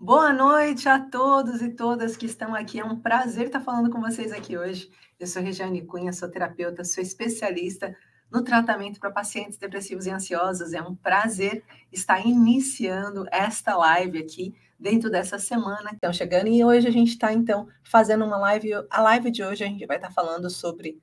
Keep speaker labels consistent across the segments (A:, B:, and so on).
A: Boa noite a todos e todas que estão aqui. É um prazer estar falando com vocês aqui hoje. Eu sou Regiane Cunha, sou terapeuta, sou especialista no tratamento para pacientes depressivos e ansiosos. É um prazer estar iniciando esta live aqui dentro dessa semana. Então, chegando e hoje a gente está, então, fazendo uma live. A live de hoje a gente vai estar falando sobre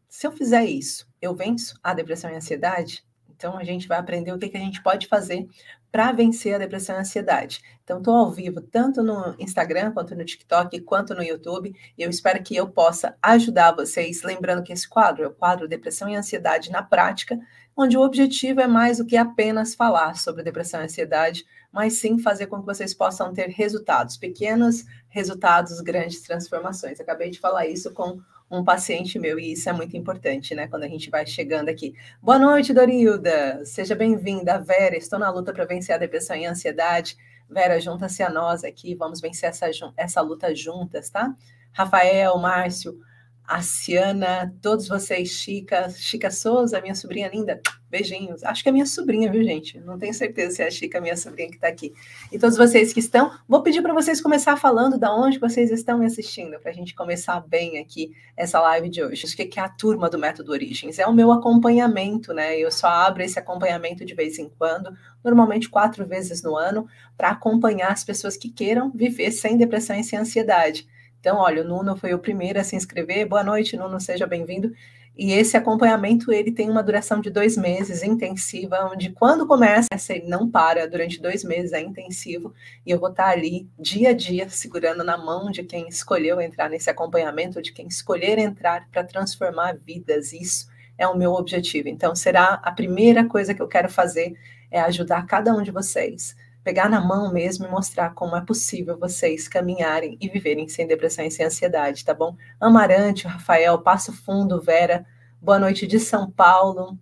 A: se eu fizer isso, eu venço a depressão e a ansiedade? Então, a gente vai aprender o que a gente pode fazer para vencer a depressão e a ansiedade. Então, estou ao vivo tanto no Instagram, quanto no TikTok, quanto no YouTube, e eu espero que eu possa ajudar vocês, lembrando que esse quadro é o quadro Depressão e Ansiedade na Prática, onde o objetivo é mais do que apenas falar sobre depressão e ansiedade, mas sim fazer com que vocês possam ter resultados, pequenos resultados, grandes transformações. Acabei de falar isso com um paciente meu, e isso é muito importante, né, quando a gente vai chegando aqui. Boa noite, Dorilda, seja bem-vinda. Vera, estou na luta para vencer a depressão e a ansiedade. Vera, junta-se a nós aqui, vamos vencer essa luta juntas, tá? Rafael, Márcio, a Ciana, todos vocês, Chica Souza, minha sobrinha linda, beijinhos. Acho que é minha sobrinha, viu, gente? Não tenho certeza se é a Chica, minha sobrinha, que está aqui. E todos vocês que estão, vou pedir para vocês começar falando da onde vocês estão me assistindo, para a gente começar bem aqui essa live de hoje. O que é a turma do Método Origens? É o meu acompanhamento, né? Eu só abro esse acompanhamento de vez em quando, normalmente 4 vezes no ano, para acompanhar as pessoas que queiram viver sem depressão e sem ansiedade. Então, olha, o Nuno foi o primeiro a se inscrever. Boa noite, Nuno, seja bem-vindo. E esse acompanhamento, ele tem uma duração de 2 meses, intensiva, onde quando começa, ele não para, durante 2 meses é intensivo, e eu vou estar ali, dia a dia, segurando na mão de quem escolheu entrar nesse acompanhamento, de quem escolher entrar para transformar vidas. Isso é o meu objetivo. Então, será a primeira coisa que eu quero fazer, é ajudar cada um de vocês, pegar na mão mesmo e mostrar como é possível vocês caminharem e viverem sem depressão e sem ansiedade, tá bom? Amarante, Rafael, Passo Fundo, Vera, boa noite de São Paulo,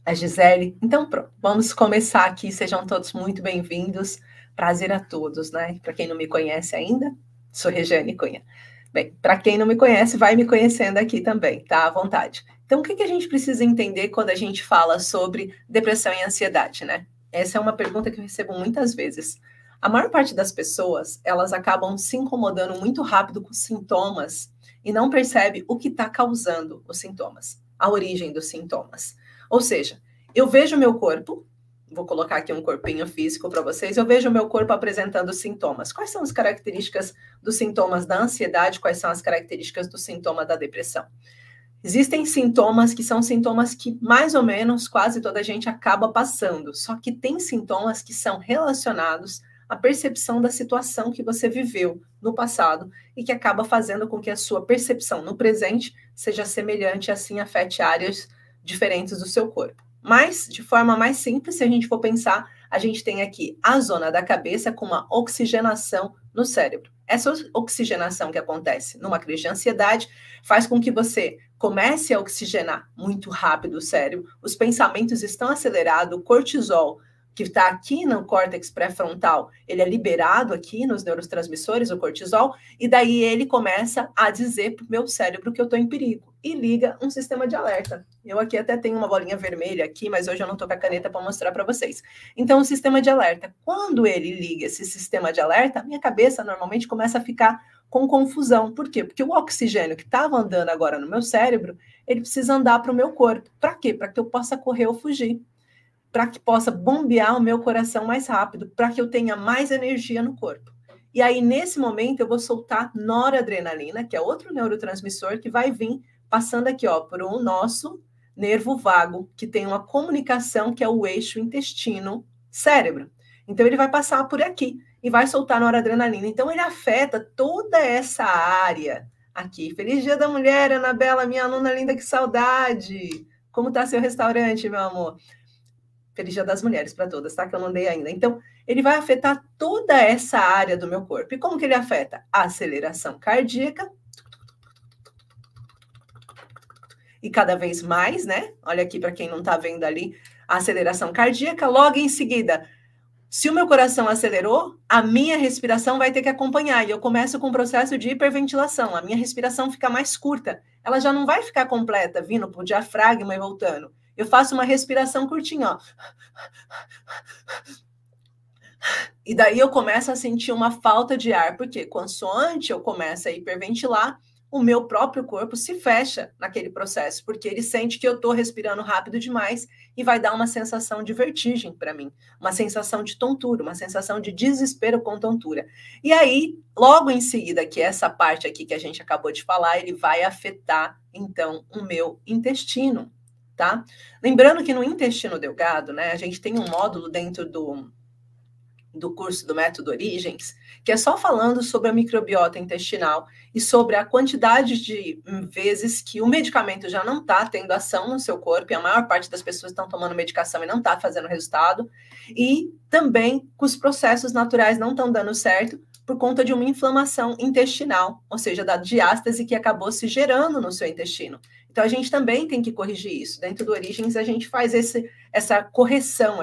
A: a Gisele. Então, pronto, vamos começar aqui, sejam todos muito bem-vindos, prazer a todos, né? Para quem não me conhece ainda, sou Regiane Cunha. Bem, para quem não me conhece, vai me conhecendo aqui também, tá? À vontade. Então, o que a gente precisa entender quando a gente fala sobre depressão e ansiedade, né? Essa é uma pergunta que eu recebo muitas vezes. A maior parte das pessoas, elas acabam se incomodando muito rápido com os sintomas e não percebe o que está causando os sintomas, a origem dos sintomas. Ou seja, eu vejo o meu corpo, vou colocar aqui um corpinho físico para vocês, eu vejo o meu corpo apresentando sintomas. Quais são as características dos sintomas da ansiedade? Quais são as características do sintoma da depressão? Existem sintomas que são sintomas que mais ou menos quase toda a gente acaba passando, só que tem sintomas que são relacionados à percepção da situação que você viveu no passado e que acaba fazendo com que a sua percepção no presente seja semelhante e assim afete áreas diferentes do seu corpo. Mas, de forma mais simples, se a gente for pensar, a gente tem aqui a zona da cabeça com uma oxigenação no cérebro. Essa oxigenação que acontece numa crise de ansiedade faz com que você comece a oxigenar muito rápido o cérebro, os pensamentos estão acelerados, o cortisol, que está aqui no córtex pré-frontal, ele é liberado aqui nos neurotransmissores, o cortisol, e daí ele começa a dizer para o meu cérebro que eu estou em perigo, e liga um sistema de alerta. Eu aqui até tenho uma bolinha vermelha aqui, mas hoje eu não estou com a caneta para mostrar para vocês. Então, o sistema de alerta, quando ele liga esse sistema de alerta, minha cabeça normalmente começa a ficar com confusão. Por quê? Porque o oxigênio que estava andando agora no meu cérebro, ele precisa andar para o meu corpo. Para quê? Para que eu possa correr ou fugir. Para que possa bombear o meu coração mais rápido, para que eu tenha mais energia no corpo. E aí, nesse momento, eu vou soltar noradrenalina, que é outro neurotransmissor que vai vir passando aqui, ó, por um nosso nervo vago, que tem uma comunicação que é o eixo intestino-cérebro. Então, ele vai passar por aqui e vai soltar noradrenalina. Então, ele afeta toda essa área aqui. Feliz Dia da Mulher, Anabela, minha aluna linda, que saudade! Como está seu restaurante, meu amor? Feliz Dia das Mulheres para todas, tá? Que eu não dei ainda. Então, ele vai afetar toda essa área do meu corpo. E como que ele afeta? A aceleração cardíaca. E cada vez mais, né? Olha aqui para quem não está vendo ali, a aceleração cardíaca. Logo em seguida, se o meu coração acelerou, a minha respiração vai ter que acompanhar. E eu começo com um processo de hiperventilação. A minha respiração fica mais curta. Ela já não vai ficar completa, vindo para o diafragma e voltando. Eu faço uma respiração curtinha, ó. E daí eu começo a sentir uma falta de ar, porque consoante eu começo a hiperventilar, o meu próprio corpo se fecha naquele processo, porque ele sente que eu estou respirando rápido demais e vai dar uma sensação de vertigem para mim, uma sensação de tontura, uma sensação de desespero com tontura. E aí, logo em seguida, que essa parte aqui que a gente acabou de falar, ele vai afetar, então, o meu intestino, tá? Lembrando que no intestino delgado, né, a gente tem um módulo dentro do curso do Método Origens, que é só falando sobre a microbiota intestinal e sobre a quantidade de vezes que o medicamento já não está tendo ação no seu corpo, e a maior parte das pessoas estão tomando medicação e não está fazendo resultado, e também que os processos naturais não estão dando certo por conta de uma inflamação intestinal, ou seja, da diástase que acabou se gerando no seu intestino. Então, a gente também tem que corrigir isso. Dentro do Origens, a gente faz essa correção,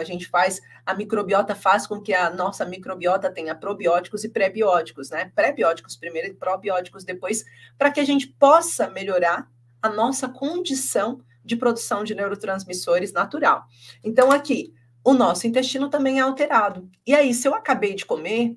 A: a microbiota faz com que a nossa microbiota tenha probióticos e pré-bióticos, né? Pré-bióticos primeiro e probióticos depois, para que a gente possa melhorar a nossa condição de produção de neurotransmissores natural. Então, aqui, o nosso intestino também é alterado. E aí, se eu acabei de comer,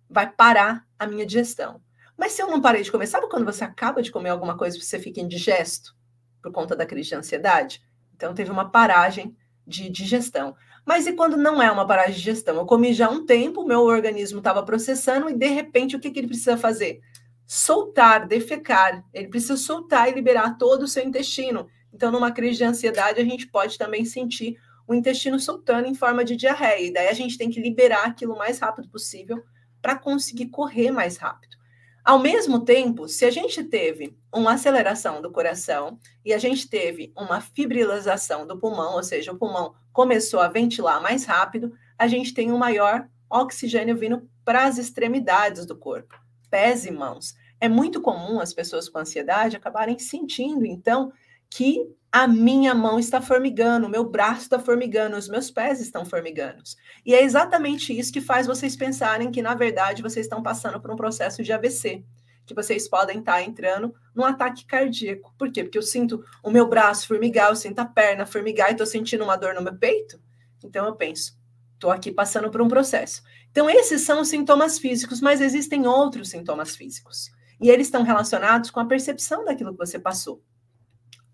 A: vai parar a minha digestão. Mas se eu não parei de comer, sabe quando você acaba de comer alguma coisa e você fica indigesto por conta da crise de ansiedade? Então, teve uma paragem de digestão. Mas e quando não é uma paragem de digestão? Eu comi já há um tempo, o meu organismo estava processando e, de repente, o que ele precisa fazer? Soltar, defecar. Ele precisa soltar e liberar todo o seu intestino. Então, numa crise de ansiedade, a gente pode também sentir o intestino soltando em forma de diarreia. E daí a gente tem que liberar aquilo o mais rápido possível para conseguir correr mais rápido. Ao mesmo tempo, se a gente teve uma aceleração do coração e a gente teve uma fibrilização do pulmão, ou seja, o pulmão começou a ventilar mais rápido, a gente tem um maior oxigênio vindo para as extremidades do corpo, pés e mãos. É muito comum as pessoas com ansiedade acabarem sentindo, então, que a minha mão está formigando, o meu braço está formigando, os meus pés estão formigando. E é exatamente isso que faz vocês pensarem que, na verdade, vocês estão passando por um processo de AVC, que vocês podem estar entrando num ataque cardíaco. Por quê? Porque eu sinto o meu braço formigar, eu sinto a perna formigar e estou sentindo uma dor no meu peito. Então eu penso, estou aqui passando por um processo. Então esses são os sintomas físicos, mas existem outros sintomas físicos. E eles estão relacionados com a percepção daquilo que você passou.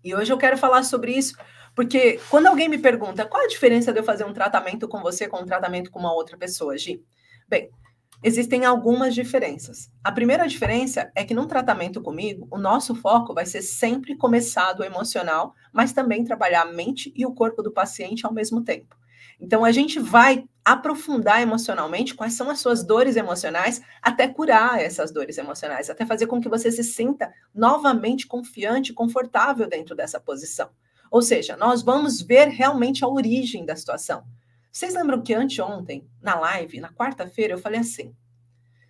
A: E hoje eu quero falar sobre isso, porque quando alguém me pergunta qual a diferença de eu fazer um tratamento com você com um tratamento com uma outra pessoa, Gi? Bem, existem algumas diferenças. A primeira diferença é que num tratamento comigo, o nosso foco vai ser sempre começar do emocional, mas também trabalhar a mente e o corpo do paciente ao mesmo tempo. Então, a gente vai aprofundar emocionalmente quais são as suas dores emocionais, até curar essas dores emocionais, até fazer com que você se sinta novamente confiante e confortável dentro dessa posição. Ou seja, nós vamos ver realmente a origem da situação. Vocês lembram que anteontem, na live, na quarta-feira, eu falei assim,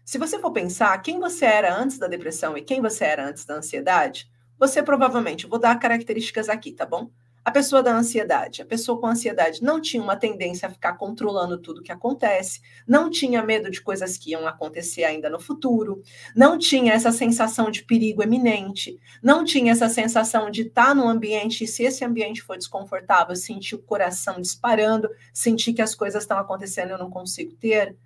A: se você for pensar quem você era antes da depressão e quem você era antes da ansiedade, você provavelmente, vou dar características aqui, tá bom? A pessoa da ansiedade, a pessoa com ansiedade não tinha uma tendência a ficar controlando tudo que acontece, não tinha medo de coisas que iam acontecer ainda no futuro, não tinha essa sensação de perigo eminente, não tinha essa sensação de estar no ambiente e se esse ambiente for desconfortável, sentir o coração disparando, sentir que as coisas estão acontecendo e eu não consigo ter.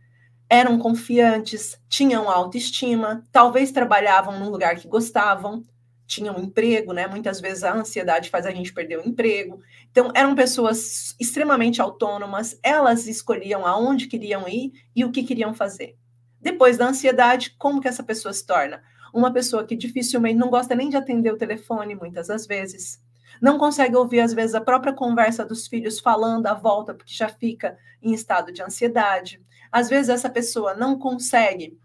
A: Eram confiantes, tinham autoestima, talvez trabalhavam num lugar que gostavam, tinham um emprego, né? Muitas vezes a ansiedade faz a gente perder o emprego. Então, eram pessoas extremamente autônomas, elas escolhiam aonde queriam ir e o que queriam fazer. Depois da ansiedade, como que essa pessoa se torna? Uma pessoa que dificilmente não gosta nem de atender o telefone, muitas das vezes. Não consegue ouvir, às vezes, a própria conversa dos filhos falando à volta, porque já fica em estado de ansiedade. Às vezes, essa pessoa não consegue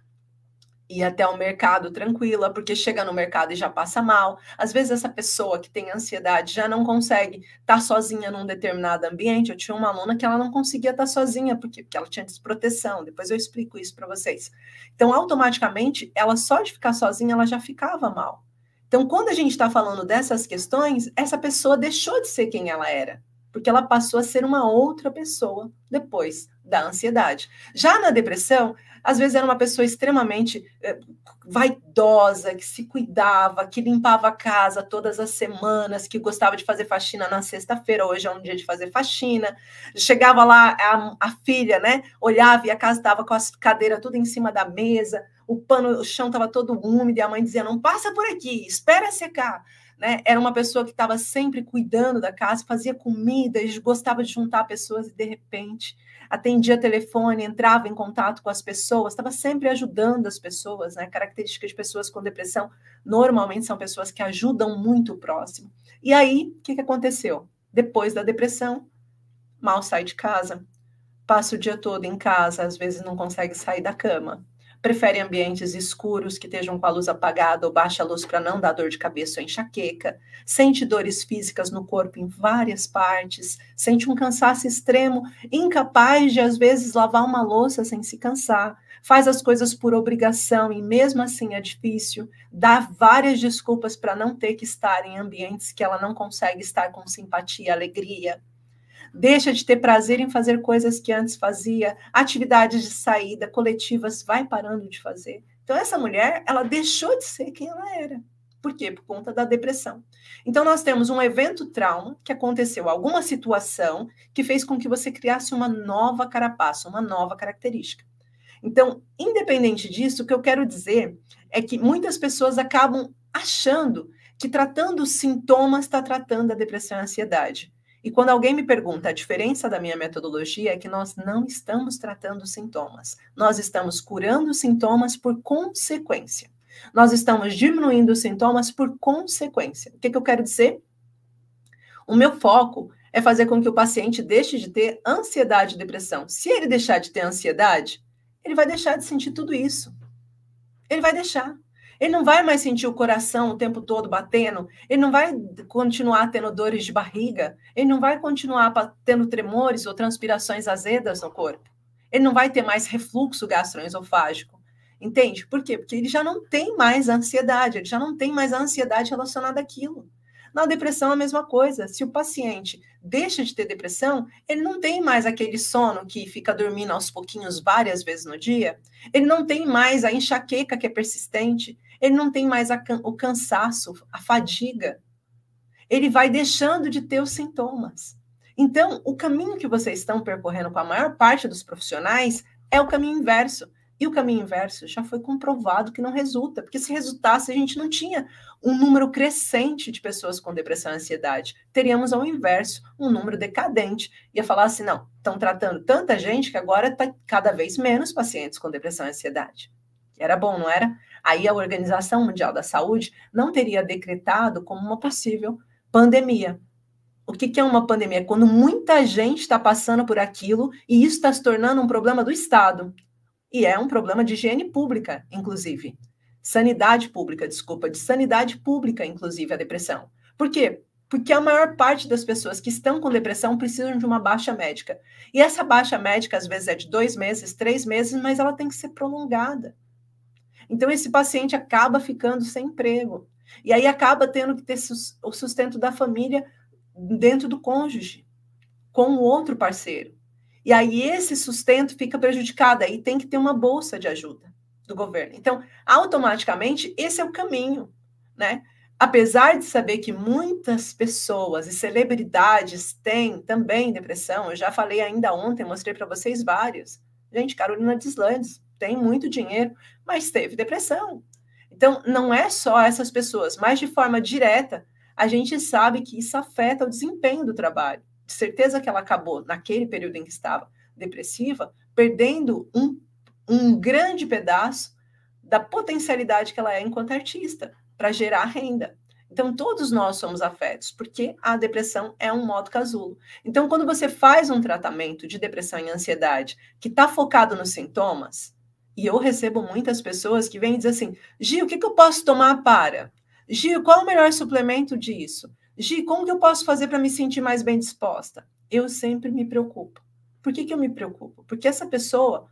A: ir até o mercado tranquila, porque chega no mercado e já passa mal. Às vezes essa pessoa que tem ansiedade já não consegue estar sozinha num determinado ambiente. Eu tinha uma aluna que ela não conseguia estar sozinha, porque ela tinha desproteção. Depois eu explico isso para vocês. Então, automaticamente, ela só de ficar sozinha, ela já ficava mal. Então, quando a gente está falando dessas questões, essa pessoa deixou de ser quem ela era. porque ela passou a ser uma outra pessoa depois da ansiedade. Já na depressão, às vezes era uma pessoa extremamente vaidosa, que se cuidava, que limpava a casa todas as semanas, que gostava de fazer faxina na sexta-feira, hoje é um dia de fazer faxina. Chegava lá, a filha, né, olhava e a casa estava com as cadeiras tudo em cima da mesa, o chão estava todo úmido, e a mãe dizia, não passa por aqui, espera secar. Né? Era uma pessoa que estava sempre cuidando da casa, fazia comida, gostava de juntar pessoas e, de repente, atendia telefone, entrava em contato com as pessoas, estava sempre ajudando as pessoas, né? Característica de pessoas com depressão, normalmente são pessoas que ajudam muito o próximo. E aí, o que aconteceu? Depois da depressão, mal sai de casa, passa o dia todo em casa, às vezes não consegue sair da cama, prefere ambientes escuros que estejam com a luz apagada ou baixa a luz para não dar dor de cabeça ou enxaqueca, sente dores físicas no corpo em várias partes, sente um cansaço extremo, incapaz de, às vezes, lavar uma louça sem se cansar, faz as coisas por obrigação e mesmo assim é difícil, dá várias desculpas para não ter que estar em ambientes que ela não consegue estar com simpatia, alegria. Deixa de ter prazer em fazer coisas que antes fazia, atividades de saída, coletivas, vai parando de fazer. Então, essa mulher, ela deixou de ser quem ela era. Por quê? Por conta da depressão. Então, nós temos um evento trauma que aconteceu, alguma situação que fez com que você criasse uma nova carapaça, uma nova característica. Então, independente disso, o que eu quero dizer é que muitas pessoas acabam achando que tratando os sintomas está tratando a depressão e a ansiedade. E quando alguém me pergunta, a diferença da minha metodologia é que nós não estamos tratando os sintomas. Nós estamos curando os sintomas por consequência. Nós estamos diminuindo os sintomas por consequência. O que eu quero dizer? O meu foco é fazer com que o paciente deixe de ter ansiedade e depressão. Se ele deixar de ter ansiedade, ele vai deixar de sentir tudo isso. Ele vai deixar. Ele não vai mais sentir o coração o tempo todo batendo, ele não vai continuar tendo dores de barriga, ele não vai continuar tendo tremores ou transpirações azedas no corpo. Ele não vai ter mais refluxo gastroesofágico. Entende? Por quê? Porque ele já não tem mais ansiedade, ele já não tem mais a ansiedade relacionada àquilo. Na depressão, a mesma coisa. Se o paciente deixa de ter depressão, ele não tem mais aquele sono que fica dormindo aos pouquinhos várias vezes no dia, ele não tem mais a enxaqueca que é persistente, ele não tem mais o cansaço, a fadiga. Ele vai deixando de ter os sintomas. Então, o caminho que vocês estão percorrendo com a maior parte dos profissionais é o caminho inverso. E o caminho inverso já foi comprovado que não resulta, porque se resultasse, a gente não tinha um número crescente de pessoas com depressão e ansiedade. Teríamos ao inverso, um número decadente. Ia falar assim, não, estão tratando tanta gente que agora está cada vez menos pacientes com depressão e ansiedade. Era bom, não era? Aí a Organização Mundial da Saúde não teria decretado como uma possível pandemia. O que é uma pandemia? É quando muita gente está passando por aquilo e isso está se tornando um problema do Estado. E é um problema de higiene pública, inclusive. Sanidade pública, desculpa, de sanidade pública, inclusive, a depressão. Por quê? Porque a maior parte das pessoas que estão com depressão precisam de uma baixa médica. E essa baixa médica, às vezes, é de 2 meses, 3 meses, mas ela tem que ser prolongada. Então, esse paciente acaba ficando sem emprego. E aí acaba tendo que ter o sustento da família dentro do cônjuge, com o outro parceiro. E aí esse sustento fica prejudicado, aí tem que ter uma bolsa de ajuda do governo. Então, automaticamente, esse é o caminho, né? Apesar de saber que muitas pessoas e celebridades têm também depressão, eu já falei ainda ontem, mostrei para vocês vários. Gente, Carolina Deslandes tem muito dinheiro, mas teve depressão. Então, não é só essas pessoas, mas de forma direta, a gente sabe que isso afeta o desempenho do trabalho. De certeza que ela acabou, naquele período em que estava depressiva, perdendo um grande pedaço da potencialidade que ela é enquanto artista, para gerar renda. Então, todos nós somos afetos, porque a depressão é um modo casulo. Então, quando você faz um tratamento de depressão e ansiedade que está focado nos sintomas, e eu recebo muitas pessoas que vêm dizer assim, Gi, o que eu posso tomar para? Gi, qual é o melhor suplemento disso? Gi, como que eu posso fazer para me sentir mais bem disposta? Eu sempre me preocupo. Por que eu me preocupo? Porque essa pessoa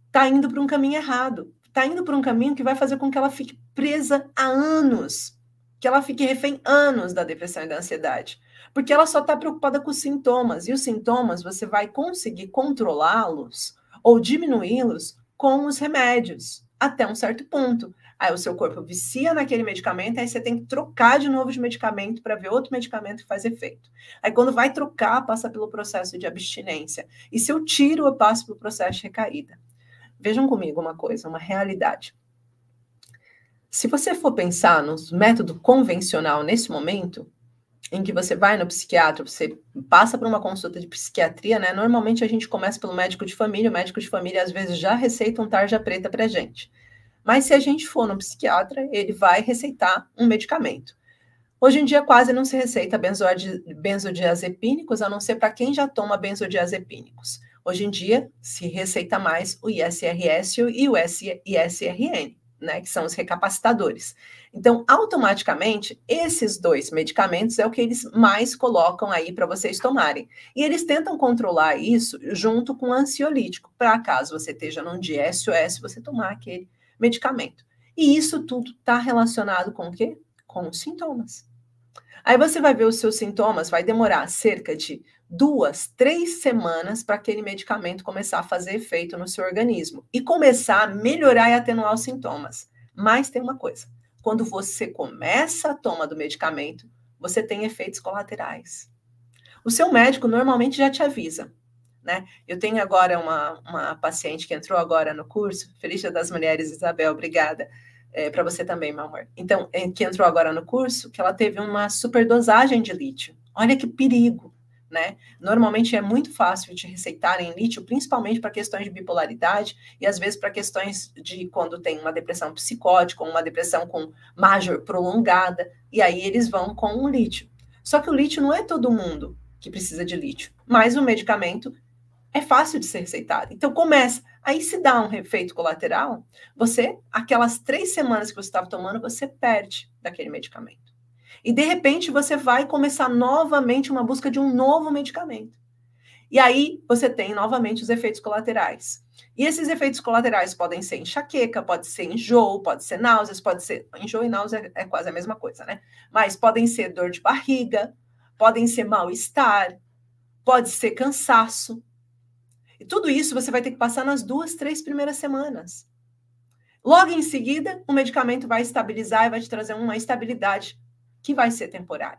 A: está indo para um caminho errado. Está indo para um caminho que vai fazer com que ela fique presa há anos. que ela fique refém anos da depressão e da ansiedade, porque ela só está preocupada com os sintomas, e os sintomas você vai conseguir controlá-los ou diminuí-los com os remédios, até um certo ponto. Aí o seu corpo vicia naquele medicamento, aí você tem que trocar de novo de medicamento para ver outro medicamento que faz efeito. Aí quando vai trocar, passa pelo processo de abstinência. E se eu tiro, eu passo pelo processo de recaída. Vejam comigo uma coisa, uma realidade. Se você for pensar no método convencional nesse momento, em que você vai no psiquiatra, você passa por uma consulta de psiquiatria, né? Normalmente a gente começa pelo médico de família, o médico de família às vezes já receita um tarja preta pra gente. Mas se a gente for no psiquiatra, ele vai receitar um medicamento. Hoje em dia quase não se receita benzodiazepínicos, a não ser para quem já toma benzodiazepínicos. Hoje em dia se receita mais o ISRS e o ISRN, né, que são os recapacitadores. Então, automaticamente, esses dois medicamentos é o que eles mais colocam aí para vocês tomarem. E eles tentam controlar isso junto com o ansiolítico, para caso você esteja num dia SOS, você tomar aquele medicamento. E isso tudo está relacionado com o quê? Com os sintomas. Aí você vai ver os seus sintomas, vai demorar cerca de 2, 3 semanas para aquele medicamento começar a fazer efeito no seu organismo e começar a melhorar e atenuar os sintomas. Mas tem uma coisa, quando você começa a toma do medicamento, você tem efeitos colaterais. O seu médico normalmente já te avisa, né? Eu tenho agora uma paciente que entrou agora no curso, Feliz Dia das Mulheres, Isabel, obrigada. Para você também, meu amor. Então, que entrou agora no curso, que ela teve uma superdosagem de lítio. Olha que perigo, né? Normalmente é muito fácil de receitarem lítio, principalmente para questões de bipolaridade e às vezes para questões de quando tem uma depressão psicótica ou uma depressão com major prolongada, e aí eles vão com o lítio. Só que o lítio não é todo mundo que precisa de lítio, mas o medicamento é fácil de ser receitado. Então, começa. Aí, se dá um efeito colateral, você, aquelas 3 semanas que você estava tomando, você perde daquele medicamento. E, de repente, você vai começar novamente uma busca de um novo medicamento. E aí, você tem novamente os efeitos colaterais. E esses efeitos colaterais podem ser enxaqueca, pode ser enjoo, pode ser náuseas, pode ser... Enjoo e náusea é quase a mesma coisa, né? Mas podem ser dor de barriga, podem ser mal-estar, pode ser cansaço. E tudo isso você vai ter que passar nas 2, 3 primeiras semanas. Logo em seguida, o medicamento vai estabilizar e vai te trazer uma estabilidade que vai ser temporária.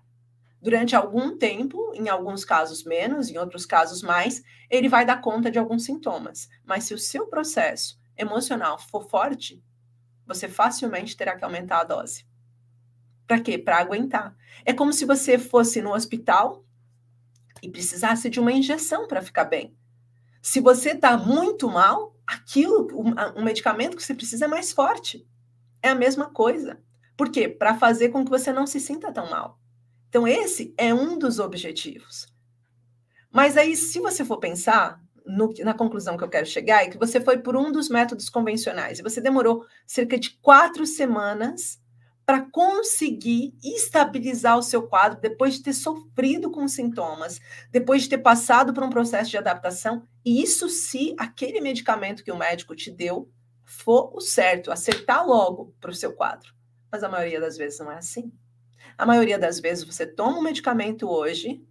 A: Durante algum tempo, em alguns casos menos, em outros casos mais, ele vai dar conta de alguns sintomas. Mas se o seu processo emocional for forte, você facilmente terá que aumentar a dose. Para quê? Para aguentar. É como se você fosse no hospital e precisasse de uma injeção para ficar bem. Se você está muito mal, o medicamento que você precisa é mais forte. É a mesma coisa. Por quê? Para fazer com que você não se sinta tão mal. Então, esse é um dos objetivos. Mas aí, se você for pensar, na conclusão que eu quero chegar, é que você foi por um dos métodos convencionais e você demorou cerca de 4 semanas para conseguir estabilizar o seu quadro depois de ter sofrido com sintomas, depois de ter passado por um processo de adaptação, e isso se aquele medicamento que o médico te deu for o certo, acertar logo para o seu quadro. Mas a maioria das vezes não é assim. A maioria das vezes você toma um medicamento hoje,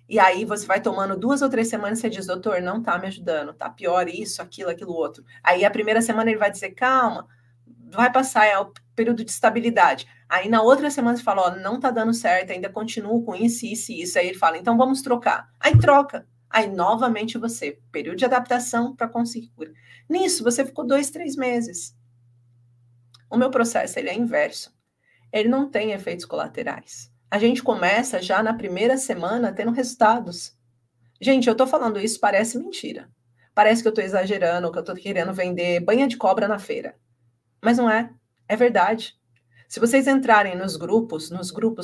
A: e aí você vai tomando 2 ou 3 semanas e você diz, doutor, não está me ajudando, tá pior isso, aquilo outro. Aí a primeira semana ele vai dizer, calma, vai passar, é o período de estabilidade. Aí na outra semana você fala, ó, não tá dando certo, ainda continuo com isso, isso e isso. Aí ele fala, então vamos trocar. Aí troca. Aí novamente você, período de adaptação para conseguir cura. Nisso você ficou 2, 3 meses. O meu processo, ele é inverso. Ele não tem efeitos colaterais. A gente começa já na primeira semana tendo resultados. Gente, eu tô falando isso, parece mentira. Parece que eu tô exagerando, que eu tô querendo vender banha de cobra na feira. Mas não é. É verdade. Se vocês entrarem nos grupos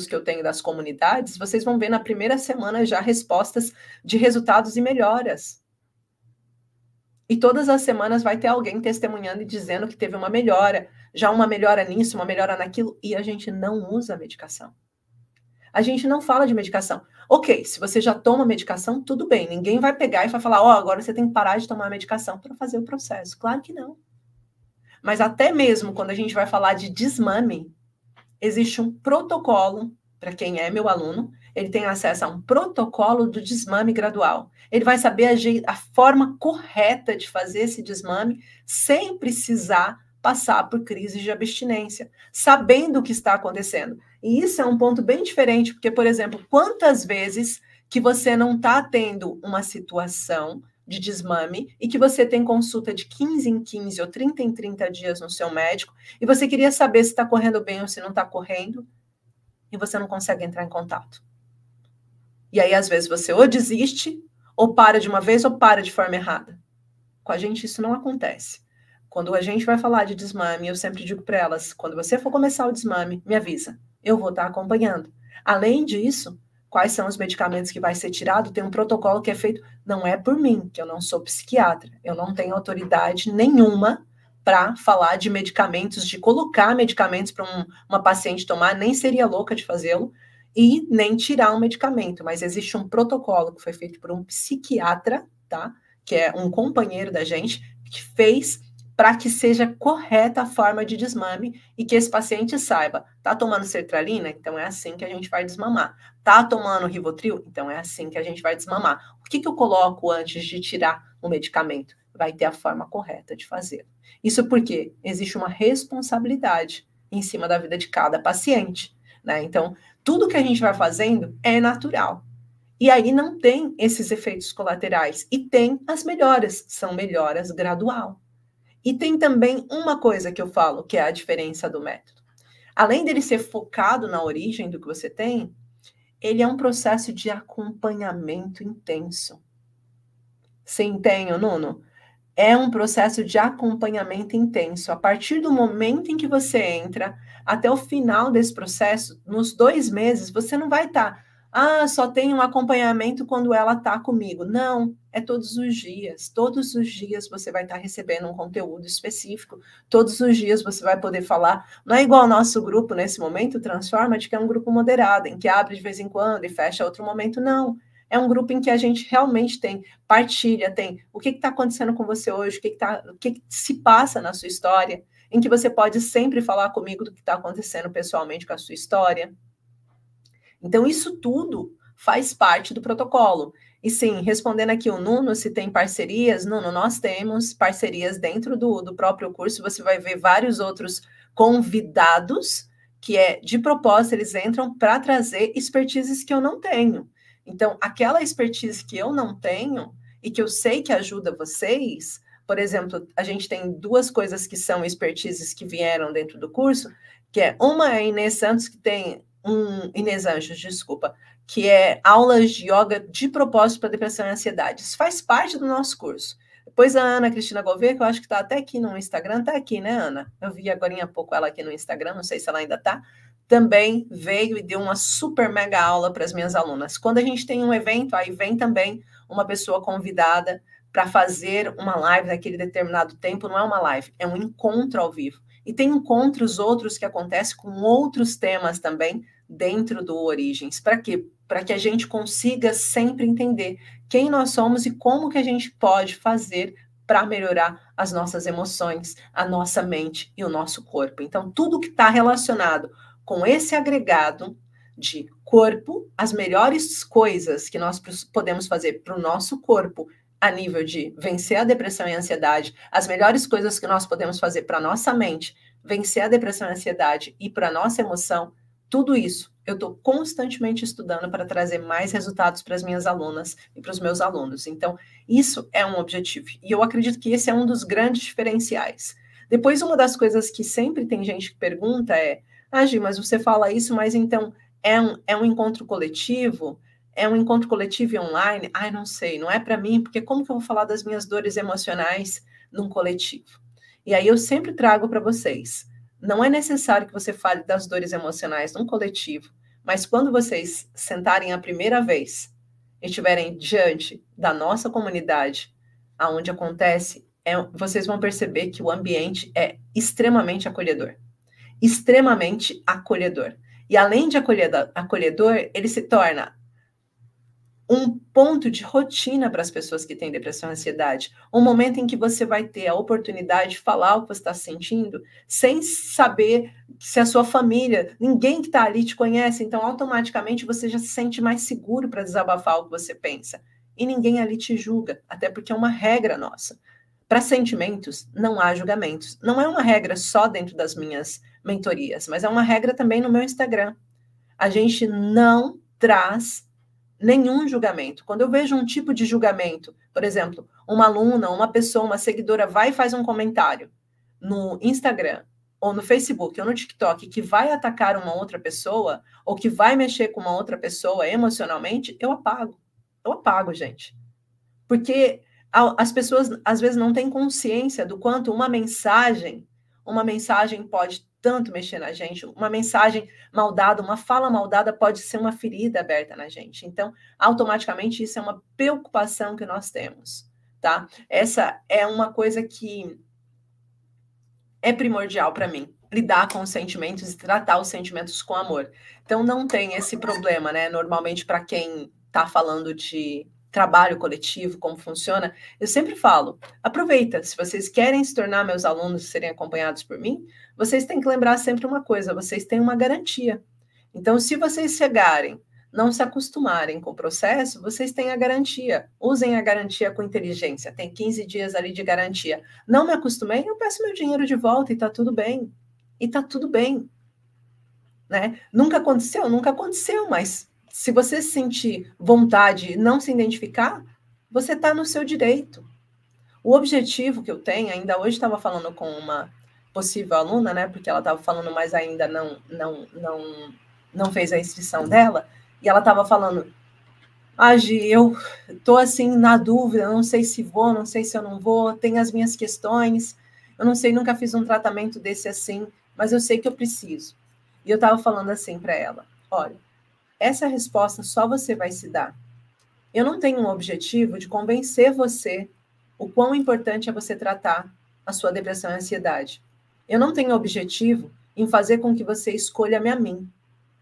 A: que eu tenho das comunidades, vocês vão ver na primeira semana já respostas de resultados e melhoras. E todas as semanas vai ter alguém testemunhando e dizendo que teve uma melhora, já uma melhora nisso, uma melhora naquilo, e a gente não usa medicação. A gente não fala de medicação. Ok, se você já toma medicação, tudo bem. Ninguém vai pegar e vai falar, ó, agora você tem que parar de tomar medicação para fazer o processo. Claro que não. Mas até mesmo quando a gente vai falar de desmame, existe um protocolo, para quem é meu aluno, ele tem acesso a um protocolo do desmame gradual. Ele vai saber a forma correta de fazer esse desmame sem precisar passar por crises de abstinência, sabendo o que está acontecendo. E isso é um ponto bem diferente, porque, por exemplo, quantas vezes que você não está tendo uma situação de desmame e que você tem consulta de 15 em 15 ou 30 em 30 dias no seu médico e você queria saber se está correndo bem ou se não está correndo e você não consegue entrar em contato. E aí, às vezes, você ou desiste, ou para de uma vez, ou para de forma errada. Com a gente, isso não acontece. Quando a gente vai falar de desmame, eu sempre digo para elas, quando você for começar o desmame, me avisa. Eu vou estar acompanhando. Além disso, quais são os medicamentos que vai ser tirado? Tem um protocolo que é feito, não é por mim, que eu não sou psiquiatra. Eu não tenho autoridade nenhuma para falar de medicamentos, de colocar medicamentos para uma paciente tomar, nem seria louca de fazê-lo, e nem tirar um medicamento. Mas existe um protocolo que foi feito por um psiquiatra, tá? Que é um companheiro da gente, que fez para que seja correta a forma de desmame e que esse paciente saiba, tá tomando sertralina? Então é assim que a gente vai desmamar. Tá tomando Rivotril? Então é assim que a gente vai desmamar. O que eu coloco antes de tirar o medicamento? Vai ter a forma correta de fazer. Isso porque existe uma responsabilidade em cima da vida de cada paciente, né? Então, tudo que a gente vai fazendo é natural. E aí não tem esses efeitos colaterais. E tem as melhoras, são melhoras gradual. E tem também uma coisa que eu falo, que é a diferença do método. Além dele ser focado na origem do que você tem, ele é um processo de acompanhamento intenso. Você entende, Nuno? É um processo de acompanhamento intenso. A partir do momento em que você entra, até o final desse processo, nos 2 meses, você não vai estar, só tem um acompanhamento quando ela está comigo. Não, é todos os dias. Todos os dias você vai estar recebendo um conteúdo específico. Todos os dias você vai poder falar. Não é igual ao nosso grupo nesse momento, Transforma-te, que é um grupo moderado, em que abre de vez em quando e fecha outro momento. Não. É um grupo em que a gente realmente tem partilha, tem o que está acontecendo com você hoje, o que se passa na sua história, em que você pode sempre falar comigo do que está acontecendo pessoalmente com a sua história. Então, isso tudo faz parte do protocolo. E sim, respondendo aqui o Nuno, se tem parcerias, Nuno, nós temos parcerias dentro do próprio curso, você vai ver vários outros convidados que de propósito, eles entram para trazer expertises que eu não tenho. Então, aquela expertise que eu não tenho e que eu sei que ajuda vocês, por exemplo, a gente tem 2 coisas que são expertises que vieram dentro do curso, que uma é a Inês Santos, que tem Inês Anjos, desculpa, que é aulas de yoga de propósito para depressão e ansiedade. Isso faz parte do nosso curso. Depois a Ana Cristina Gouveia, que eu acho que está até aqui no Instagram, está aqui, né, Ana? Eu vi agora há pouco ela aqui no Instagram, não sei se ela ainda está, também veio e deu uma super mega aula para as minhas alunas. Quando a gente tem um evento, aí vem também uma pessoa convidada para fazer uma live naquele determinado tempo. Não é uma live, é um encontro ao vivo. E tem encontros outros que acontecem com outros temas também dentro do Origens. Para quê? Para que a gente consiga sempre entender quem nós somos e como que a gente pode fazer para melhorar as nossas emoções, a nossa mente e o nosso corpo. Então, tudo que está relacionado com esse agregado de corpo, as melhores coisas que nós podemos fazer para o nosso corpo a nível de vencer a depressão e a ansiedade, as melhores coisas que nós podemos fazer para a nossa mente vencer a depressão e a ansiedade e para a nossa emoção, tudo isso eu estou constantemente estudando para trazer mais resultados para as minhas alunas e para os meus alunos. Então, isso é um objetivo. E eu acredito que esse é um dos grandes diferenciais. Depois, uma das coisas que sempre tem gente que pergunta é: Gi, mas você fala isso, mas então é um encontro coletivo? É um encontro coletivo e online? Ai, não sei, não é para mim, porque como que eu vou falar das minhas dores emocionais num coletivo? E aí eu sempre trago para vocês, não é necessário que você fale das dores emocionais num coletivo, mas quando vocês sentarem a primeira vez e estiverem diante da nossa comunidade, aonde acontece, vocês vão perceber que o ambiente é extremamente acolhedor. Extremamente acolhedor. E além de acolhedor, ele se torna um ponto de rotina para as pessoas que têm depressão e ansiedade. Um momento em que você vai ter a oportunidade de falar o que você está sentindo, sem saber se a sua família, ninguém que está ali te conhece, então automaticamente você já se sente mais seguro para desabafar o que você pensa. E ninguém ali te julga, até porque é uma regra nossa. Para sentimentos, não há julgamentos. Não é uma regra só dentro das minhas mentorias, mas é uma regra também no meu Instagram. A gente não traz nenhum julgamento. Quando eu vejo um tipo de julgamento, por exemplo, uma aluna, uma pessoa, uma seguidora vai e faz um comentário no Instagram, ou no Facebook, ou no TikTok, que vai atacar uma outra pessoa, ou que vai mexer com uma outra pessoa emocionalmente, eu apago. Eu apago, gente. Porque as pessoas, às vezes, não têm consciência do quanto uma mensagem pode tanto mexer na gente, uma mensagem mal dada, uma fala mal dada pode ser uma ferida aberta na gente. Então, automaticamente, isso é uma preocupação que nós temos, tá? Essa é uma coisa que é primordial para mim, lidar com os sentimentos e tratar os sentimentos com amor. Então, não tem esse problema, né? Normalmente, para quem está falando de trabalho coletivo, como funciona, eu sempre falo, aproveita, se vocês querem se tornar meus alunos e serem acompanhados por mim, vocês têm que lembrar sempre uma coisa, vocês têm uma garantia. Então, se vocês chegarem, não se acostumarem com o processo, vocês têm a garantia. Usem a garantia com inteligência. Tem 15 dias ali de garantia. Não me acostumei, eu peço meu dinheiro de volta e tá tudo bem. E tá tudo bem. Né? Nunca aconteceu, mas se você sentir vontade e não se identificar, você está no seu direito. O objetivo que eu tenho, ainda hoje estava falando com uma possível aluna, né? Porque ela estava falando, mas ainda não fez a inscrição dela, e ela estava falando, Gi, eu estou assim na dúvida, não sei se vou, não sei se eu não vou, tenho as minhas questões, eu não sei, nunca fiz um tratamento desse assim, mas eu sei que eu preciso. E eu estava falando assim para ela, olha, essa resposta só você vai se dar. Eu não tenho um objetivo de convencer você o quão importante é você tratar a sua depressão e ansiedade. Eu não tenho objetivo em fazer com que você escolha-me a mim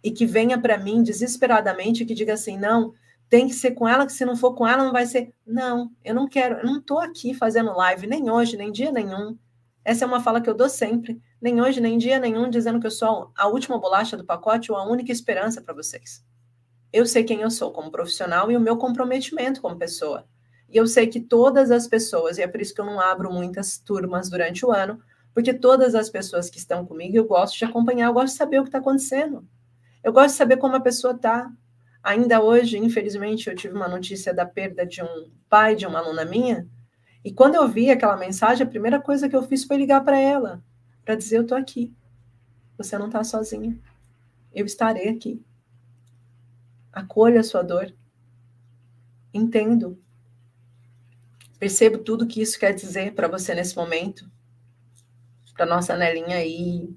A: e que venha para mim desesperadamente e que diga assim, não, tem que ser com ela, que se não for com ela não vai ser. Não, eu não quero, eu não estou aqui fazendo live, nem hoje, nem dia nenhum. Essa é uma fala que eu dou sempre, nem hoje, nem dia nenhum, dizendo que eu sou a última bolacha do pacote ou a única esperança para vocês. Eu sei quem eu sou como profissional e o meu comprometimento como pessoa. E eu sei que todas as pessoas, e é por isso que eu não abro muitas turmas durante o ano, porque todas as pessoas que estão comigo, eu gosto de acompanhar, eu gosto de saber o que está acontecendo. Eu gosto de saber como a pessoa está. Ainda hoje, infelizmente, eu tive uma notícia da perda de um pai de uma aluna minha, e quando eu vi aquela mensagem, a primeira coisa que eu fiz foi ligar para ela, para dizer, eu estou aqui. Você não está sozinha. Eu estarei aqui. Acolha a sua dor. Entendo. Percebo tudo que isso quer dizer para você nesse momento, para nossa Nelinha aí.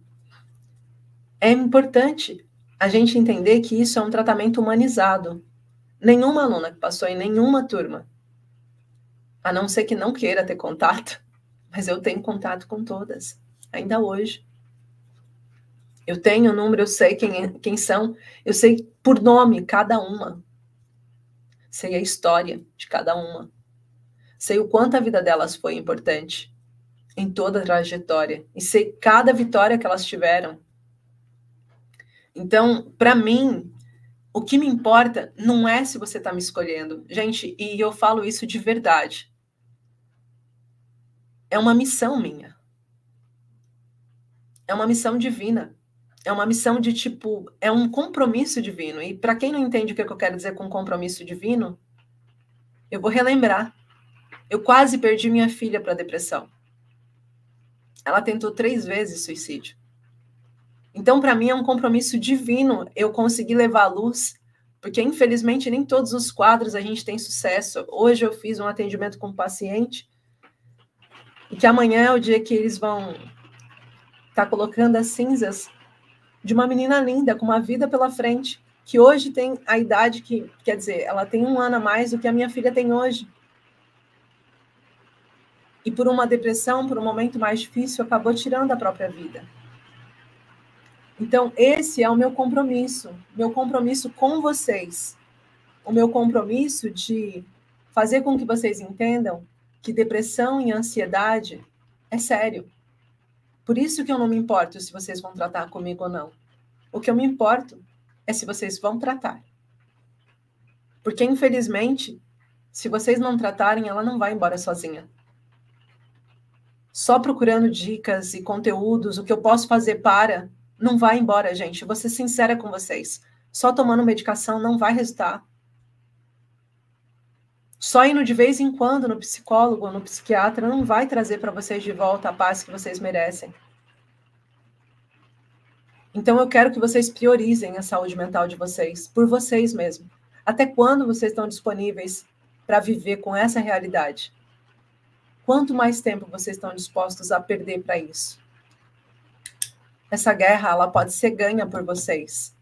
A: É importante a gente entender que isso é um tratamento humanizado. Nenhuma aluna que passou em nenhuma turma, a não ser que não queira ter contato, mas eu tenho contato com todas, ainda hoje. Eu tenho o número, eu sei quem são, eu sei por nome cada uma. Sei a história de cada uma. Sei o quanto a vida delas foi importante em toda a trajetória. E sei cada vitória que elas tiveram. Então, para mim, o que me importa não é se você está me escolhendo. Gente, e eu falo isso de verdade. É uma missão minha. É uma missão divina. É uma missão de tipo, é um compromisso divino. E para quem não entende o que eu quero dizer com compromisso divino, eu vou relembrar. Eu quase perdi minha filha para a depressão. Ela tentou 3 vezes suicídio. Então, para mim, é um compromisso divino eu conseguir levar a luz, porque, infelizmente, nem todos os quadros a gente tem sucesso. Hoje eu fiz um atendimento com um paciente e que amanhã é o dia que eles vão estar colocando as cinzas de uma menina linda, com uma vida pela frente, que hoje tem a idade que, quer dizer, ela tem 1 ano a mais do que a minha filha tem hoje. E por uma depressão, por um momento mais difícil, acabou tirando a própria vida. Então, esse é o meu compromisso com vocês. o meu compromisso de fazer com que vocês entendam que depressão e ansiedade é sério. Por isso que eu não me importo se vocês vão tratar comigo ou não. O que eu me importo é se vocês vão tratar. Porque, infelizmente, se vocês não tratarem, ela não vai embora sozinha. Só procurando dicas e conteúdos, o que eu posso fazer para, não vai embora, gente. Vou ser sincera com vocês. Só tomando medicação não vai resultar. Só indo de vez em quando no psicólogo ou no psiquiatra não vai trazer para vocês de volta a paz que vocês merecem. Então eu quero que vocês priorizem a saúde mental de vocês, por vocês mesmos. Até quando vocês estão disponíveis para viver com essa realidade? Quanto mais tempo vocês estão dispostos a perder para isso? Essa guerra, ela pode ser ganha por vocês.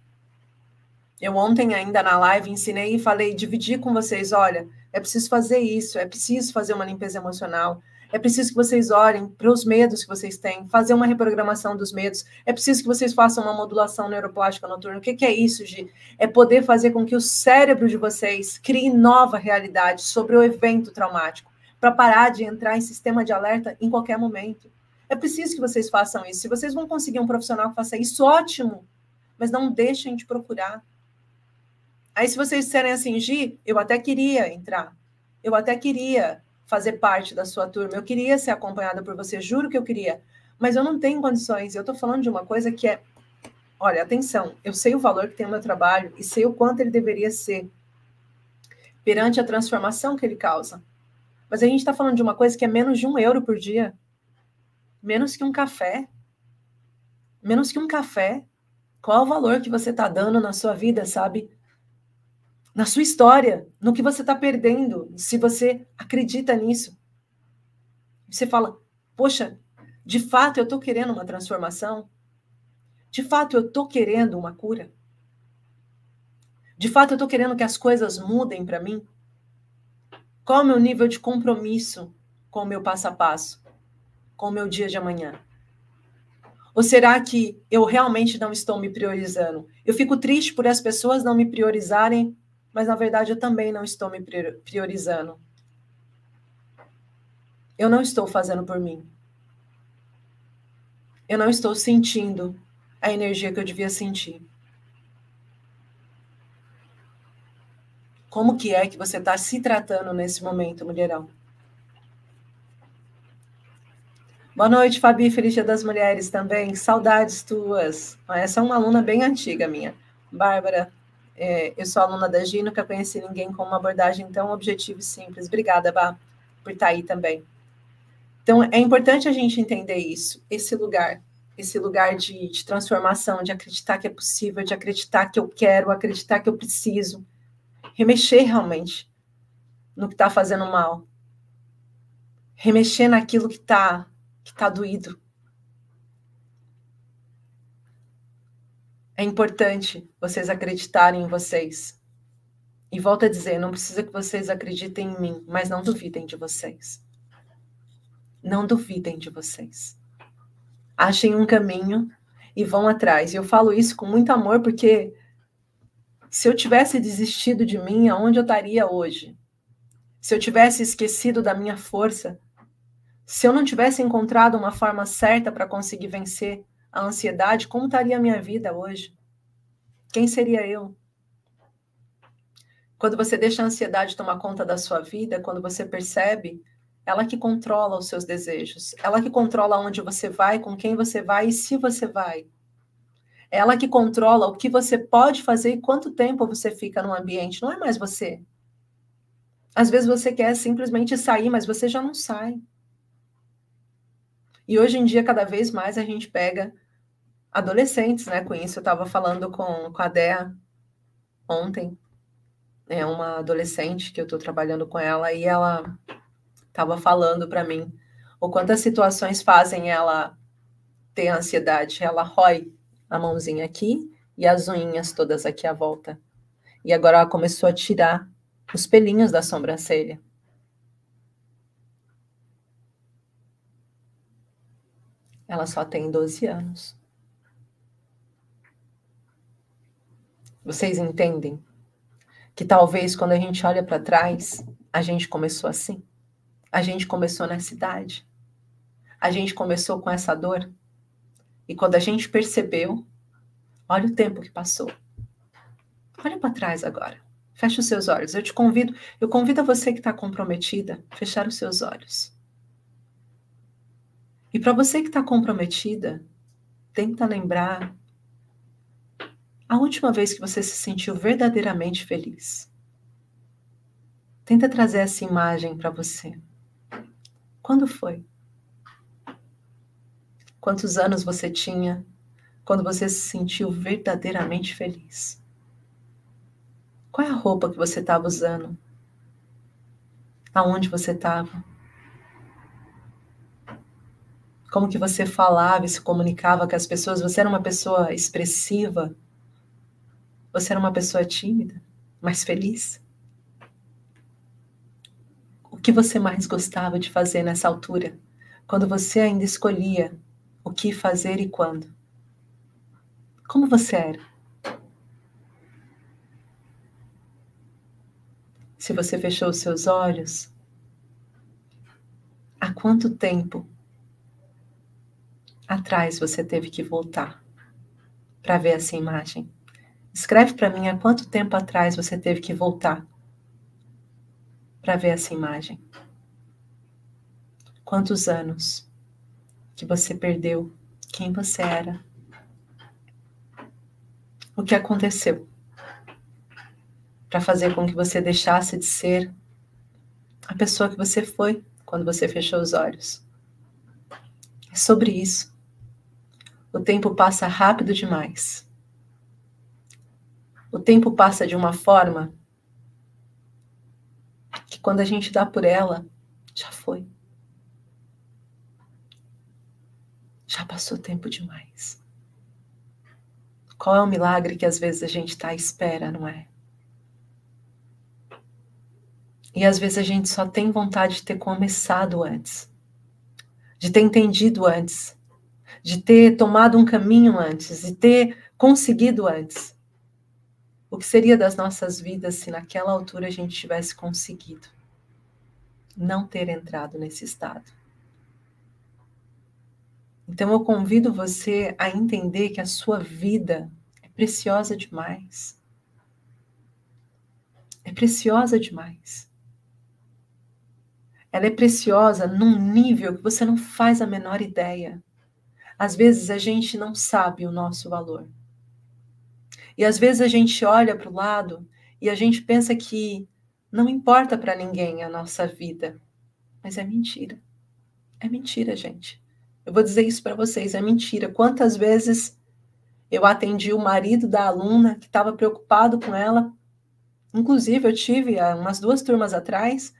A: Eu ontem ainda na live ensinei e falei, dividi com vocês, olha, é preciso fazer isso, é preciso fazer uma limpeza emocional, é preciso que vocês olhem para os medos que vocês têm, fazer uma reprogramação dos medos, é preciso que vocês façam uma modulação neuroplástica noturna. O que é isso, Gi? É poder fazer com que o cérebro de vocês crie nova realidade sobre o evento traumático, para parar de entrar em sistema de alerta em qualquer momento. É preciso que vocês façam isso. Se vocês vão conseguir um profissional que faça isso, ótimo, mas não deixem de procurar. Aí, se vocês disserem assim, Gi, eu até queria entrar, eu até queria fazer parte da sua turma, eu queria ser acompanhada por você, juro que eu queria, mas eu não tenho condições. Eu estou falando de uma coisa que é, olha, atenção, eu sei o valor que tem o meu trabalho e sei o quanto ele deveria ser perante a transformação que ele causa. Mas a gente está falando de uma coisa que é menos de €1 por dia, menos que um café, menos que um café. Qual é o valor que você está dando na sua vida, sabe? Na sua história, no que você está perdendo, se você acredita nisso. Você fala, poxa, de fato eu estou querendo uma transformação? De fato eu estou querendo uma cura? De fato eu estou querendo que as coisas mudem para mim? Qual é o meu nível de compromisso com o meu passo a passo? Com o meu dia de amanhã? Ou será que eu realmente não estou me priorizando? Eu fico triste por as pessoas não me priorizarem, mas na verdade eu também não estou me priorizando. Eu não estou fazendo por mim. Eu não estou sentindo a energia que eu devia sentir. Como que é que você está se tratando nesse momento, mulherão? Boa noite, Fabi, feliz Dia das Mulheres também. Saudades tuas. Essa é uma aluna bem antiga minha. Bárbara, eu sou aluna da Gi, nunca conheci ninguém com uma abordagem tão objetiva e simples. Obrigada, Bá, por estar aí também. Então, é importante a gente entender isso, esse lugar de transformação, de acreditar que é possível, de acreditar que eu quero, acreditar que eu preciso, remexer realmente no que está fazendo mal, remexer naquilo que tá doído. É importante vocês acreditarem em vocês. E volto a dizer, não precisa que vocês acreditem em mim, mas não duvidem de vocês. Não duvidem de vocês. Achem um caminho e vão atrás. E eu falo isso com muito amor, porque se eu tivesse desistido de mim, aonde eu estaria hoje? Se eu tivesse esquecido da minha força, se eu não tivesse encontrado uma forma certa para conseguir vencer a ansiedade, como estaria a minha vida hoje? Quem seria eu? Quando você deixa a ansiedade tomar conta da sua vida, quando você percebe, ela que controla os seus desejos, ela que controla onde você vai, com quem você vai e se você vai. Ela que controla o que você pode fazer e quanto tempo você fica no ambiente, não é mais você. Às vezes você quer simplesmente sair, mas você já não sai. E hoje em dia, cada vez mais, a gente pega adolescentes, né? Com isso, eu estava falando com a Dea ontem, é uma adolescente que eu estou trabalhando com ela, e ela estava falando para mim o quanto as situações fazem ela ter ansiedade. Ela rói a mãozinha aqui e as unhinhas todas aqui à volta. E agora ela começou a tirar os pelinhos da sobrancelha. Ela só tem 12 anos. Vocês entendem que talvez quando a gente olha para trás, a gente começou assim? A gente começou nessa idade? A gente começou com essa dor? E quando a gente percebeu, olha o tempo que passou. Olha para trás agora. Feche os seus olhos. Eu convido a você que está comprometida, a fechar os seus olhos. E para você que está comprometida, tenta lembrar a última vez que você se sentiu verdadeiramente feliz. Tenta trazer essa imagem para você. Quando foi? Quantos anos você tinha quando você se sentiu verdadeiramente feliz? Qual é a roupa que você estava usando? Aonde você estava? Como que você falava e se comunicava com as pessoas? Você era uma pessoa expressiva? Você era uma pessoa tímida, mas feliz? O que você mais gostava de fazer nessa altura? Quando você ainda escolhia o que fazer e quando? Como você era? Se você fechou os seus olhos, há quanto tempo atrás você teve que voltar para ver essa imagem? Escreve para mim há quanto tempo atrás você teve que voltar para ver essa imagem. Quantos anos que você perdeu quem você era? O que aconteceu para fazer com que você deixasse de ser a pessoa que você foi quando você fechou os olhos? É sobre isso. O tempo passa rápido demais. O tempo passa de uma forma que quando a gente dá por ela, já foi. Já passou tempo demais. Qual é o milagre que às vezes a gente está à espera, não é? E às vezes a gente só tem vontade de ter começado antes, de ter entendido antes, de ter tomado um caminho antes, de ter conseguido antes. O que seria das nossas vidas se naquela altura a gente tivesse conseguido não ter entrado nesse estado? Então eu convido você a entender que a sua vida é preciosa demais. É preciosa demais. Ela é preciosa num nível que você não faz a menor ideia. Às vezes a gente não sabe o nosso valor. E às vezes a gente olha para o lado e a gente pensa que não importa para ninguém a nossa vida. Mas é mentira. É mentira, gente. Eu vou dizer isso para vocês, é mentira. Quantas vezes eu atendi o marido da aluna que estava preocupado com ela. Inclusive, eu tive, há umas 2 turmas atrás,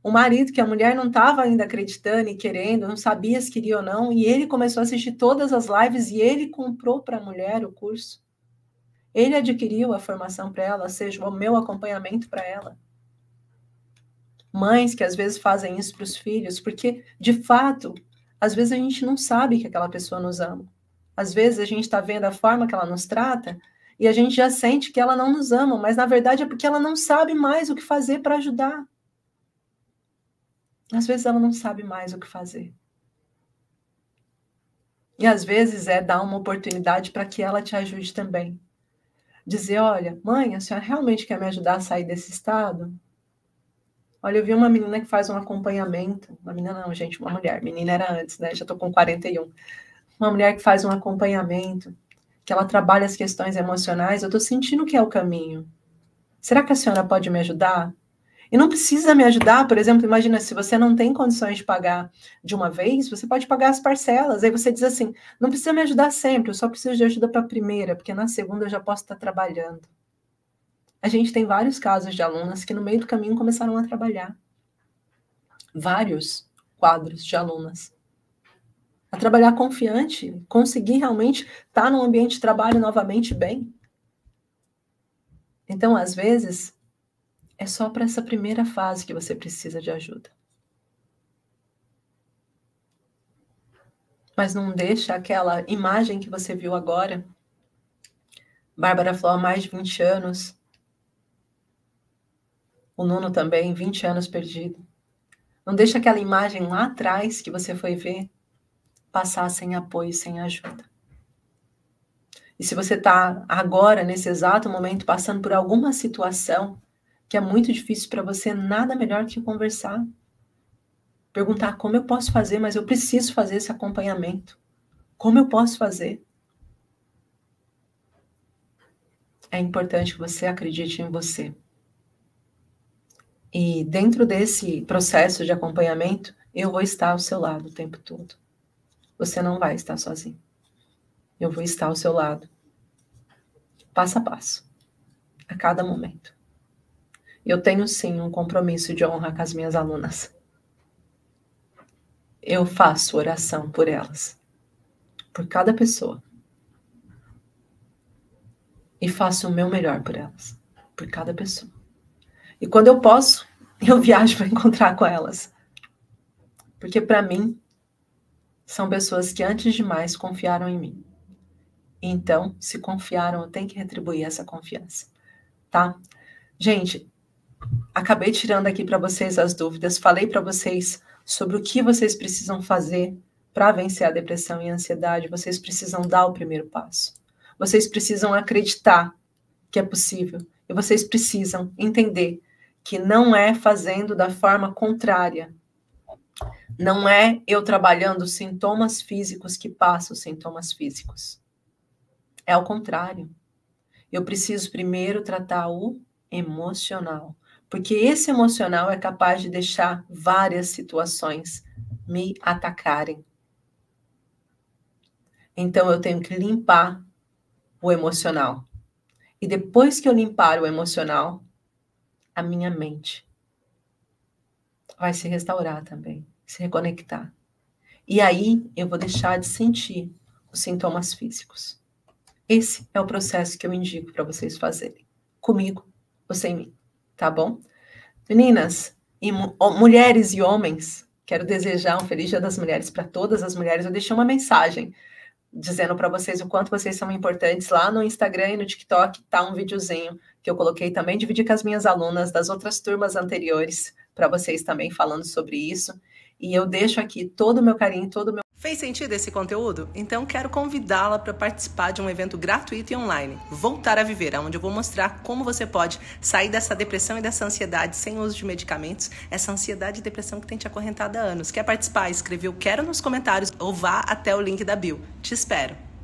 A: um marido que a mulher não estava ainda acreditando e querendo, não sabia se queria ou não, e ele começou a assistir todas as lives e ele comprou para a mulher o curso. Ele adquiriu a formação para ela, ou seja, o meu acompanhamento para ela. Mães que às vezes fazem isso para os filhos, porque, de fato, às vezes a gente não sabe que aquela pessoa nos ama. Às vezes a gente está vendo a forma que ela nos trata e a gente já sente que ela não nos ama, mas na verdade é porque ela não sabe mais o que fazer para ajudar. Às vezes ela não sabe mais o que fazer. E às vezes é dar uma oportunidade para que ela te ajude também. Dizer, olha, mãe, a senhora realmente quer me ajudar a sair desse estado? Olha, eu vi uma menina que faz um acompanhamento. Uma menina não, gente, uma mulher. Menina era antes, né? Já estou com 41. Uma mulher que faz um acompanhamento, que ela trabalha as questões emocionais. Eu estou sentindo que é o caminho. Será que a senhora pode me ajudar? E não precisa me ajudar, por exemplo, imagina, se você não tem condições de pagar de uma vez, você pode pagar as parcelas. Aí você diz assim, não precisa me ajudar sempre, eu só preciso de ajuda para a primeira, porque na segunda eu já posso estar trabalhando. A gente tem vários casos de alunas que no meio do caminho começaram a trabalhar. Vários quadros de alunas. A trabalhar confiante, conseguir realmente estar no ambiente de trabalho novamente bem. Então, às vezes, é só para essa primeira fase que você precisa de ajuda. Mas não deixa aquela imagem que você viu agora. Bárbara falou há mais de 20 anos. O Nuno também, 20 anos perdido. Não deixa aquela imagem lá atrás que você foi ver passar sem apoio, sem ajuda. E se você está agora, nesse exato momento, passando por alguma situação que é muito difícil para você, nada melhor que conversar. Perguntar como eu posso fazer, mas eu preciso fazer esse acompanhamento. Como eu posso fazer? É importante que você acredite em você. E dentro desse processo de acompanhamento, eu vou estar ao seu lado o tempo todo. Você não vai estar sozinho. Eu vou estar ao seu lado, passo a passo, a cada momento. Eu tenho sim um compromisso de honra com as minhas alunas. Eu faço oração por elas, por cada pessoa. E faço o meu melhor por elas, por cada pessoa. E quando eu posso, eu viajo para encontrar com elas. Porque para mim, são pessoas que antes de mais confiaram em mim. Então, se confiaram, eu tenho que retribuir essa confiança, tá? Gente, acabei tirando aqui para vocês as dúvidas, falei para vocês sobre o que vocês precisam fazer para vencer a depressão e a ansiedade. Vocês precisam dar o primeiro passo. Vocês precisam acreditar que é possível. E vocês precisam entender que não é fazendo da forma contrária. Não é eu trabalhando sintomas físicos que passa os sintomas físicos. É ao contrário. Eu preciso primeiro tratar o emocional. Porque esse emocional é capaz de deixar várias situações me atacarem. Então eu tenho que limpar o emocional. E depois que eu limpar o emocional, a minha mente vai se restaurar também, se reconectar. E aí eu vou deixar de sentir os sintomas físicos. Esse é o processo que eu indico para vocês fazerem. Comigo ou sem mim, tá bom? Meninas, e mulheres e homens, quero desejar um feliz Dia das Mulheres para todas as mulheres. Eu deixei uma mensagem dizendo para vocês o quanto vocês são importantes. Lá no Instagram e no TikTok tá um videozinho que eu coloquei também, dividi com as minhas alunas das outras turmas anteriores, para vocês também falando sobre isso. E eu deixo aqui todo o meu carinho, todo o meu... Fez sentido esse conteúdo? Então quero convidá-la para participar de um evento gratuito e online, Voltar a Viver, onde eu vou mostrar como você pode sair dessa depressão e dessa ansiedade sem uso de medicamentos, essa ansiedade e depressão que tem te acorrentado há anos. Quer participar? Escreve eu quero nos comentários ou vá até o link da bio. Te espero!